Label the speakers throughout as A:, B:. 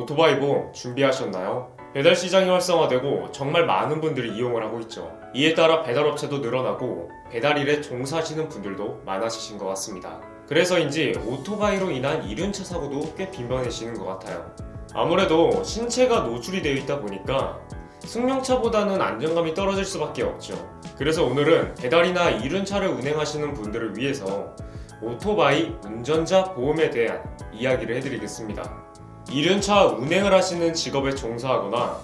A: 오토바이 보험 준비하셨나요? 배달 시장이 활성화되고 정말 많은 분들이 이용을 하고 있죠. 이에 따라 배달업체도 늘어나고 배달일에 종사하시는 분들도 많아지신 것 같습니다. 그래서인지 오토바이로 인한 이륜차 사고도 꽤 빈번해지는 것 같아요. 아무래도 신체가 노출이 되어 있다 보니까 승용차보다는 안정감이 떨어질 수밖에 없죠. 그래서 오늘은 배달이나 이륜차를 운행하시는 분들을 위해서 오토바이 운전자 보험에 대한 이야기를 해드리겠습니다. 이륜차 운행을 하시는 직업에 종사하거나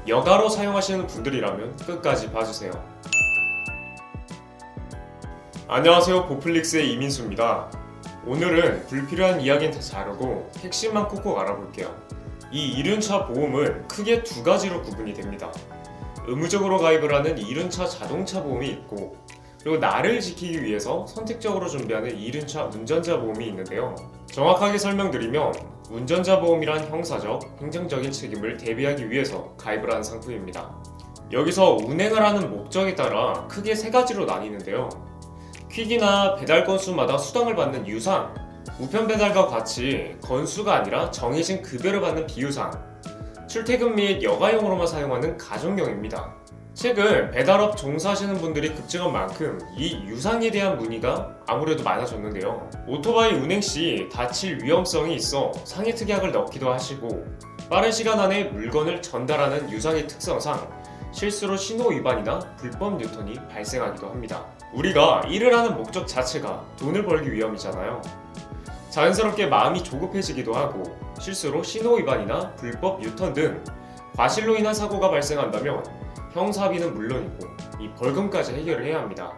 A: 여가로 사용하시는 분들이라면 끝까지 봐주세요. 안녕하세요, 보플릭스의 이민수입니다. 오늘은 불필요한 이야기는 다 자르고 핵심만 콕콕 알아볼게요. 이 이륜차 보험은 크게 두 가지로 구분이 됩니다. 의무적으로 가입을 하는 이륜차 자동차 보험이 있고, 그리고 나를 지키기 위해서 선택적으로 준비하는 이륜차 운전자 보험이 있는데요. 정확하게 설명드리면 운전자 보험이란 형사적, 행정적인 책임을 대비하기 위해서 가입을 하는 상품입니다. 여기서 운행을 하는 목적에 따라 크게 세 가지로 나뉘는데요. 퀵이나 배달 건수마다 수당을 받는 유상, 우편 배달과 같이 건수가 아니라 정해진 급여를 받는 비유상, 출퇴근 및 여가용으로만 사용하는 가정용입니다. 최근 배달업 종사하시는 분들이 급증한 만큼 이 유상에 대한 문의가 아무래도 많아졌는데요. 오토바이 운행 시 다칠 위험성이 있어 상해 특약을 넣기도 하시고, 빠른 시간 안에 물건을 전달하는 유상의 특성상 실수로 신호 위반이나 불법 유턴이 발생하기도 합니다. 우리가 일을 하는 목적 자체가 돈을 벌기 위함이잖아요. 자연스럽게 마음이 조급해지기도 하고 실수로 신호 위반이나 불법 유턴 등 과실로 인한 사고가 발생한다면 형사비는 물론이고 이 벌금까지 해결을 해야 합니다.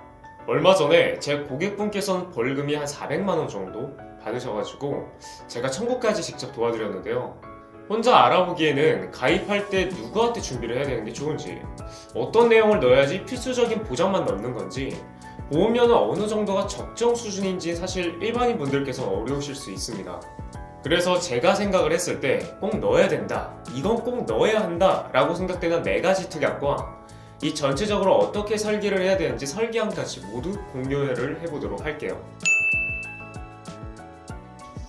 A: 얼마 전에 제 고객분께서는 벌금이 한 400만원 정도 받으셔가지고 제가 청구까지 직접 도와드렸는데요. 혼자 알아보기에는 가입할 때 누구한테 준비를 해야 되는 게 좋은지, 어떤 내용을 넣어야지 필수적인 보장만 넣는 건지, 보험료는 어느 정도가 적정 수준인지 사실 일반인 분들께서는 어려우실 수 있습니다. 그래서 제가 생각을 했을 때 꼭 넣어야 된다, 이건 꼭 넣어야 한다 라고 생각되는 4가지 특약과 이 전체적으로 어떻게 설계를 해야 되는지 설계안까지 모두 공유를 해보도록 할게요.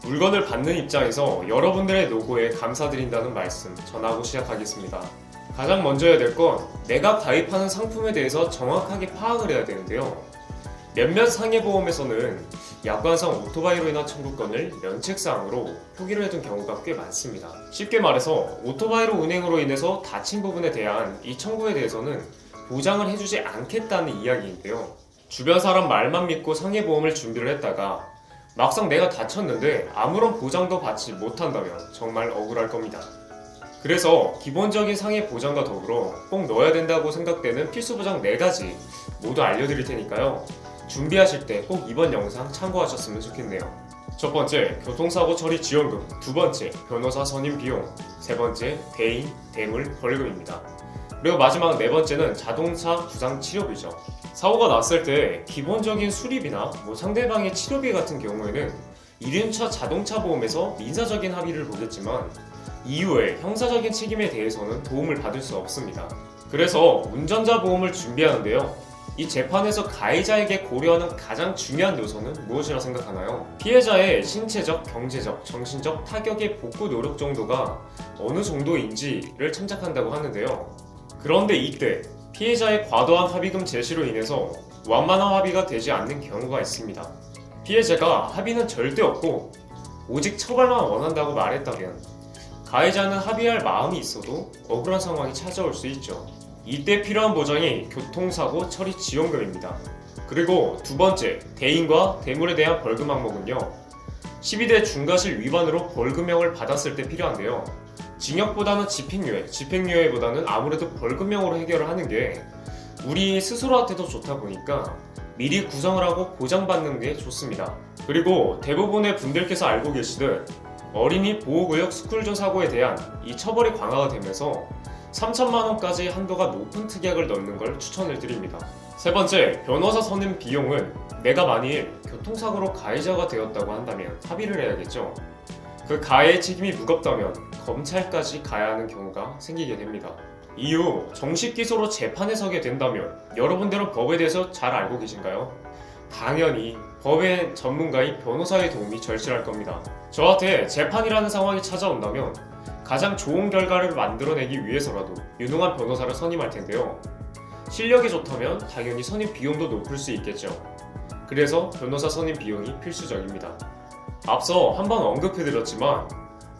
A: 물건을 받는 입장에서 여러분들의 노고에 감사드린다는 말씀 전하고 시작하겠습니다. 가장 먼저 해야 될 건 내가 가입하는 상품에 대해서 정확하게 파악을 해야 되는데요. 몇몇 상해보험에서는 약관상 오토바이로 인한 청구권을 면책사항으로 표기를 해둔 경우가 꽤 많습니다. 쉽게 말해서 오토바이로 운행으로 인해서 다친 부분에 대한 이 청구에 대해서는 보장을 해주지 않겠다는 이야기인데요. 주변 사람 말만 믿고 상해보험을 준비를 했다가 막상 내가 다쳤는데 아무런 보장도 받지 못한다면 정말 억울할 겁니다. 그래서 기본적인 상해 보장과 더불어 꼭 넣어야 된다고 생각되는 필수 보장 4가지 모두 알려드릴 테니까요. 준비하실 때 꼭 이번 영상 참고하셨으면 좋겠네요. 첫 번째, 교통사고 처리 지원금. 두 번째, 변호사 선임 비용. 세 번째, 대인, 대물, 벌금입니다. 그리고 마지막 4번째는 자동차 부상 치료비죠. 사고가 났을 때 기본적인 수리비나 상대방의 치료비 같은 경우에는 이륜차 자동차 보험에서 민사적인 합의를 보겠지만 이후에 형사적인 책임에 대해서는 도움을 받을 수 없습니다. 그래서 운전자 보험을 준비하는데요. 이 재판에서 가해자에게 고려하는 가장 중요한 요소는 무엇이라 생각하나요? 피해자의 신체적, 경제적, 정신적 타격의 복구 노력 정도가 어느 정도인지를 참작한다고 하는데요. 그런데 이때 피해자의 과도한 합의금 제시로 인해서 완만한 합의가 되지 않는 경우가 있습니다. 피해자가 합의는 절대 없고 오직 처벌만 원한다고 말했다면 가해자는 합의할 마음이 있어도 억울한 상황이 찾아올 수 있죠. 이때 필요한 보장이 교통사고 처리 지원금입니다. 그리고 두 번째, 대인과 대물에 대한 벌금 항목은요. 12대 중과실 위반으로 벌금형을 받았을 때 필요한데요. 징역보다는 집행유예, 집행유예보다는 아무래도 벌금형으로 해결을 하는 게 우리 스스로한테도 좋다 보니까 미리 구성을 하고 보장받는 게 좋습니다. 그리고 대부분의 분들께서 알고 계시듯 어린이 보호구역 스쿨존 사고에 대한 이 처벌이 강화가 되면서 3천만원까지 한도가 높은 특약을 넣는 걸 추천을 드립니다. 세 번째, 변호사 선임 비용은 내가 만일 교통사고로 가해자가 되었다고 한다면 합의를 해야겠죠. 그 가해의 책임이 무겁다면 검찰까지 가야 하는 경우가 생기게 됩니다. 이후 정식 기소로 재판에 서게 된다면 여러분들은 법에 대해서 잘 알고 계신가요? 당연히 법의 전문가인 변호사의 도움이 절실할 겁니다. 저한테 재판이라는 상황이 찾아온다면 가장 좋은 결과를 만들어내기 위해서라도 유능한 변호사를 선임할 텐데요. 실력이 좋다면 당연히 선임 비용도 높을 수 있겠죠. 그래서 변호사 선임 비용이 필수적입니다. 앞서 한번 언급해드렸지만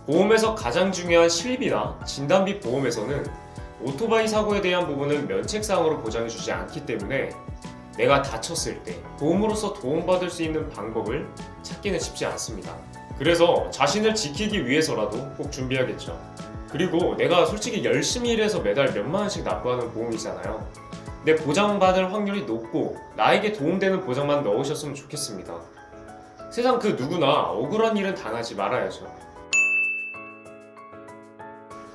A: 보험에서 가장 중요한 실비나 진단비 보험에서는 오토바이 사고에 대한 부분은 면책상으로 보장해주지 않기 때문에 내가 다쳤을 때 보험으로서 도움받을 수 있는 방법을 찾기는 쉽지 않습니다. 그래서 자신을 지키기 위해서라도 꼭 준비하겠죠. 그리고 내가 솔직히 열심히 일해서 매달 몇만 원씩 납부하는 보험이잖아요. 내 보장받을 확률이 높고 나에게 도움되는 보장만 넣으셨으면 좋겠습니다. 세상 그 누구나 억울한 일은 당하지 말아야죠.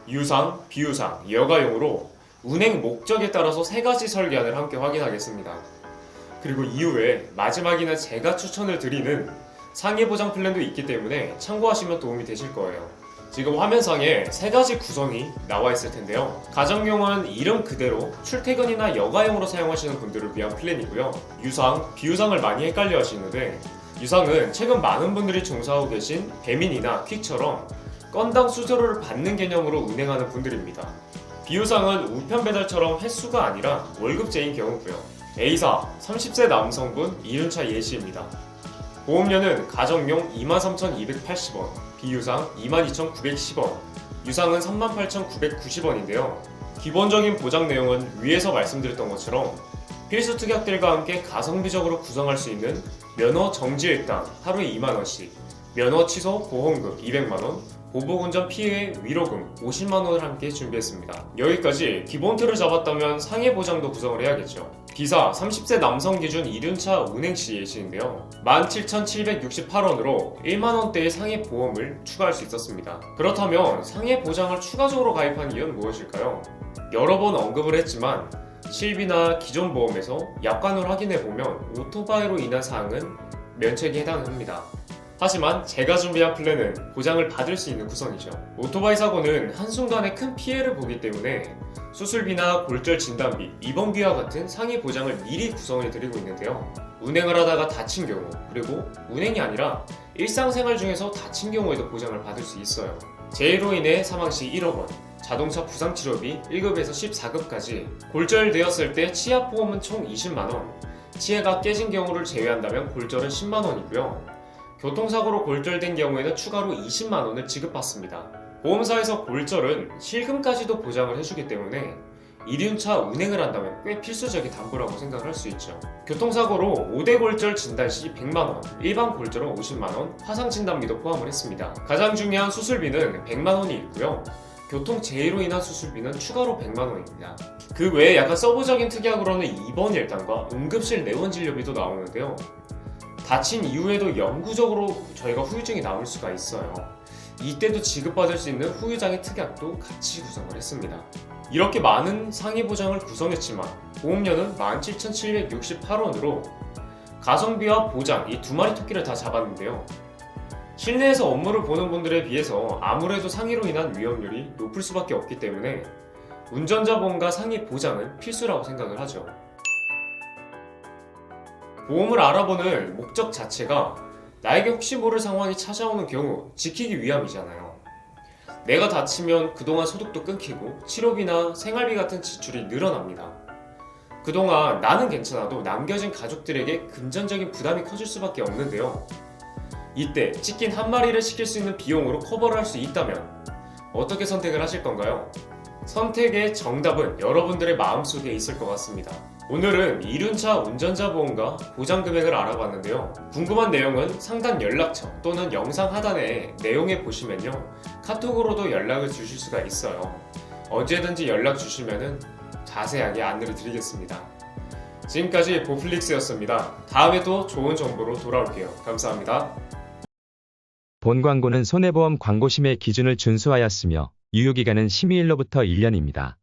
A: 유상, 비유상, 여가용으로 운행 목적에 따라서 3가지 설계안을 함께 확인하겠습니다. 그리고 이후에 마지막에는 제가 추천을 드리는 상해 보장 플랜도 있기 때문에 참고하시면 도움이 되실 거예요. 지금 화면상에 3가지 구성이 나와 있을 텐데요. 가정용은 이름 그대로 출퇴근이나 여가용으로 사용하시는 분들을 위한 플랜이고요. 유상, 비유상을 많이 헷갈려 하시는데 유상은 최근 많은 분들이 종사하고 계신 배민이나 퀵처럼 건당 수수료를 받는 개념으로 운행하는 분들입니다. 비유상은 우편 배달처럼 횟수가 아니라 월급제인 경우고요. A사 30세 남성분 2륜차 예시입니다. 보험료는 가정용 23,280원, 비유상 22,910원, 유상은 38,990원인데요. 기본적인 보장 내용은 위에서 말씀드렸던 것처럼 필수 특약들과 함께 가성비적으로 구성할 수 있는 면허 정지일당 하루에 2만원씩, 면허 취소 보험금 200만원, 보복운전 피해 위로금 50만원을 함께 준비했습니다. 여기까지 기본 틀을 잡았다면 상해 보장도 구성을 해야겠죠. 기사 30세 남성 기준 2륜차 운행시 예시인데요. 17,768원으로 1만원대의 상해 보험을 추가할 수 있었습니다. 그렇다면 상해 보장을 추가적으로 가입한 이유는 무엇일까요? 여러 번 언급을 했지만 실비나 기존 보험에서 약관을 확인해보면 오토바이로 인한 사항은 면책에 해당합니다. 하지만 제가 준비한 플랜은 보장을 받을 수 있는 구성이죠. 오토바이 사고는 한순간에 큰 피해를 보기 때문에 수술비나 골절 진단비, 입원비와 같은 상해 보장을 미리 구성해 드리고 있는데요. 운행을 하다가 다친 경우, 그리고 운행이 아니라 일상생활 중에서 다친 경우에도 보장을 받을 수 있어요. 재해로 인해 사망 시 1억 원, 자동차 부상치료비 1급에서 14급까지, 골절되었을 때 치아보험은 총 20만 원, 치아가 깨진 경우를 제외한다면 골절은 10만 원이고요. 교통사고로 골절된 경우에는 추가로 20만 원을 지급받습니다. 보험사에서 골절은 실금까지도 보장을 해주기 때문에 1륜차 운행을 한다면 꽤 필수적인 담보라고 생각을 할 수 있죠. 교통사고로 5대 골절 진단 시 100만 원, 일반 골절은 50만 원, 화상 진단비도 포함을 했습니다. 가장 중요한 수술비는 100만 원이 있고요. 교통재해로 인한 수술비는 추가로 100만 원입니다. 그 외에 약간 서브적인 특약으로는 입원 일당과 응급실 내원 진료비도 나오는데요. 다친 이후에도 영구적으로 저희가 후유증이 남을 수가 있어요. 이때도 지급받을 수 있는 후유장애 특약도 같이 구성을 했습니다. 이렇게 많은 상해 보장을 구성했지만 보험료는 17,768원으로 가성비와 보장 이 2마리 토끼를 다 잡았는데요. 실내에서 업무를 보는 분들에 비해서 아무래도 상해로 인한 위험률이 높을 수밖에 없기 때문에 운전자 보험과 상해 보장은 필수라고 생각을 하죠. 보험을 알아보는 목적 자체가 나에게 혹시 모를 상황이 찾아오는 경우 지키기 위함이잖아요. 내가 다치면 그동안 소득도 끊기고 치료비나 생활비 같은 지출이 늘어납니다. 그동안 나는 괜찮아도 남겨진 가족들에게 금전적인 부담이 커질 수밖에 없는데요. 이때 치킨 한 마리를 시킬 수 있는 비용으로 커버를 할 수 있다면 어떻게 선택을 하실 건가요? 선택의 정답은 여러분들의 마음속에 있을 것 같습니다. 오늘은 2륜차 운전자 보험과 보장 금액을 알아봤는데요. 궁금한 내용은 상단 연락처 또는 영상 하단에 내용에 보시면요. 카톡으로도 연락을 주실 수가 있어요. 언제든지 연락 주시면 자세하게 안내를 드리겠습니다. 지금까지 보플릭스였습니다. 다음에 또 좋은 정보로 돌아올게요. 감사합니다.
B: 본 광고는 손해보험 광고심의 기준을 준수하였으며 유효기간은 심의일로부터 1년입니다.